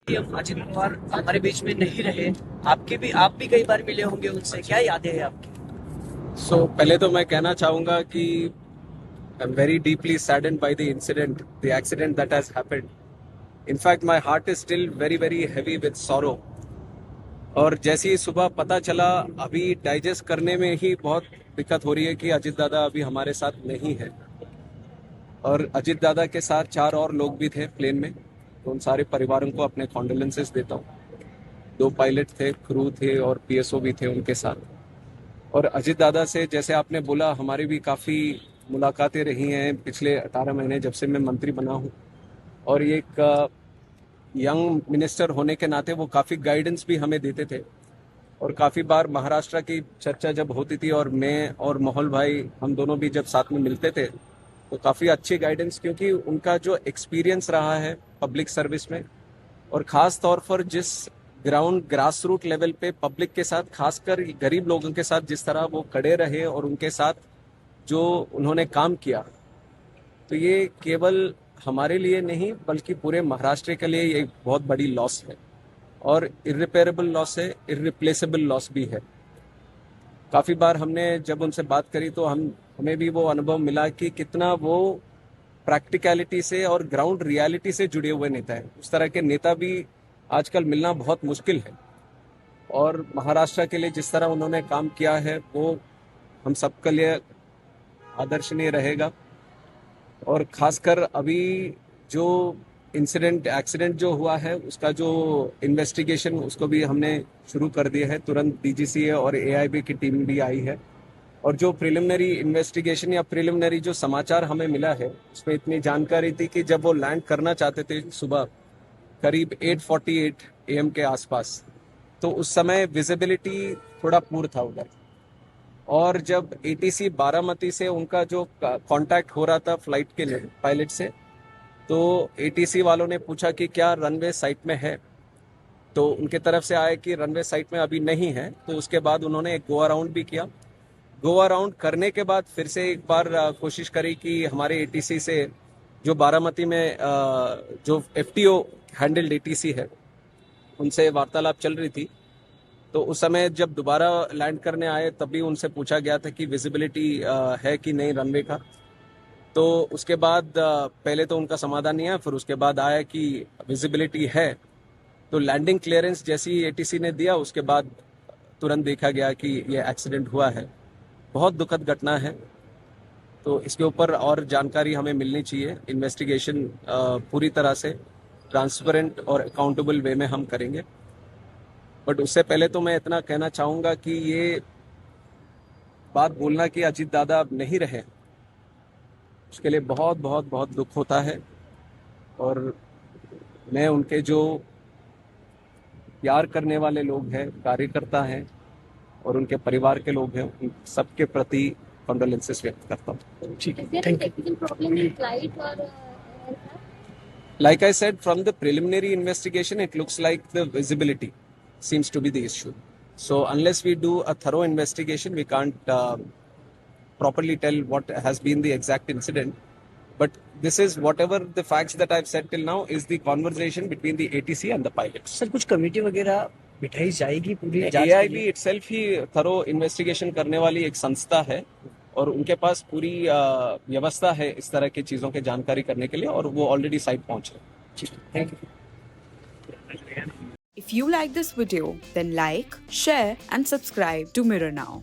PM Ajit Pawar हमारे बीच में नहीं रहे। आप भी कई बार मिले होंगे उनसे, क्या यादें हैं आपकी? पहले तो मैं कहना चाहूंगा कि I am very deeply saddened by the accident that has happened. In fact, my heart is still very, very heavy with sorrow. और जैसे ही सुबह पता चला, अभी डाइजेस्ट करने में ही बहुत दिक्कत हो रही है कि अजित दादा अभी हमारे साथ नहीं है. और अजित दादा के साथ 4 और लोग भी थे प्लेन में. तो उन सारे परिवारों को अपने कॉन्डोलेंसेस देता हूँ. 2 पायलट थे, क्रू थे और पीएसओ भी थे उनके साथ. और अजित दादा से जैसे आपने बोला, हमारी भी काफ़ी मुलाकातें रही हैं पिछले 18 महीने जब से मैं मंत्री बना हूँ. और ये एक यंग मिनिस्टर होने के नाते वो काफ़ी गाइडेंस भी हमें देते थे. और काफ़ी बार महाराष्ट्र की चर्चा जब होती थी और मैं और मोहल भाई हम दोनों भी जब साथ में मिलते थे, तो काफ़ी अच्छी गाइडेंस, क्योंकि उनका जो एक्सपीरियंस रहा है पब्लिक सर्विस में, और ख़ास तौर पर जिस ग्रास रूट लेवल पे पब्लिक के साथ, खासकर गरीब लोगों के साथ जिस तरह वो खड़े रहे और उनके साथ जो उन्होंने काम किया, तो ये केवल हमारे लिए नहीं बल्कि पूरे महाराष्ट्र के लिए ये एक बहुत बड़ी लॉस है. और इरिपेरेबल लॉस है, इरिप्लेसेबल लॉस भी है. काफ़ी बार हमने जब उनसे बात करी तो हमें भी वो अनुभव मिला कि कितना वो प्रैक्टिकलिटी से और ग्राउंड रियलिटी से जुड़े हुए नेता है. उस तरह के नेता भी आजकल मिलना बहुत मुश्किल है. और महाराष्ट्र के लिए जिस तरह उन्होंने काम किया है वो हम सबके लिए आदर्शनीय रहेगा. और खासकर अभी जो एक्सीडेंट जो हुआ है उसका जो इन्वेस्टिगेशन, उसको भी हमने शुरू कर दिया है. तुरंत डीजीसी और एआईबी की टीम भी आई है. और जो प्रिलिमिनरी इन्वेस्टिगेशन या प्रिलिमिनरी जो समाचार हमें मिला है, उसमें इतनी जानकारी थी कि जब वो लैंड करना चाहते थे सुबह करीब 8:48 AM के आसपास, तो उस समय विजिबिलिटी थोड़ा पुअर था उधर. और जब एटीसी बारामती से उनका जो कांटेक्ट हो रहा था फ्लाइट के लिए पायलट से, तो एटीसी वालों ने पूछा कि क्या रनवे साइट में है. तो उनके तरफ से आया कि रनवे साइट में अभी नहीं है. तो उसके बाद उन्होंने एक गो अराउंड भी किया. गो अराउंड करने के बाद फिर से एक बार कोशिश करी कि हमारे एटीसी से, जो बारामती में जो एफटीओ हैंडल्ड एटीसी है, उनसे वार्तालाप चल रही थी. तो उस समय जब दोबारा लैंड करने आए तब भी उनसे पूछा गया था कि विजिबिलिटी है कि नहीं रनवे का. तो उसके बाद पहले तो उनका समाधान नहीं आया, फिर उसके बाद आया कि विजिबिलिटी है. तो लैंडिंग क्लियरेंस जैसी एटीसी ने दिया, उसके बाद तुरंत देखा गया कि ये एक्सीडेंट हुआ है. बहुत दुखद घटना है. तो इसके ऊपर और जानकारी हमें मिलनी चाहिए. इन्वेस्टिगेशन पूरी तरह से ट्रांसपेरेंट और अकाउंटेबल वे में हम करेंगे. बट उससे पहले तो मैं इतना कहना चाहूँगा कि ये बात बोलना कि अजीत दादा अब नहीं रहे, उसके लिए बहुत बहुत बहुत दुख होता है. और मैं उनके जो प्यार करने वाले लोग हैं, कार्यकर्ता हैं और उनके परिवार के लोग हैं, उन सबके प्रति कंडोलेंसेस व्यक्त करता हूँ. ठीक Is है, there a thank you. technical problem in flight or aircraft? Like I said, from the preliminary investigation, it looks like the visibility seems to be the issue. So unless we do a thorough investigation, we can't properly tell what has been the exact incident. But this is whatever the facts that I've said till now is the conversation between the ATC and the pilots. Sir, कुछ committee वगैरह बिठाई जाएगी पूरी जांच के AIB लिए? itself ही thorough investigation करने वाली एक संस्था है और उनके पास पूरी व्यवस्था है इस तरह की चीज़ों की जानकारी करने के लिए, और वो ऑलरेडी साइट पहुंच रहे हैं. ठीक है, thank you. If you like this video, then like, share and subscribe to Mirror Now.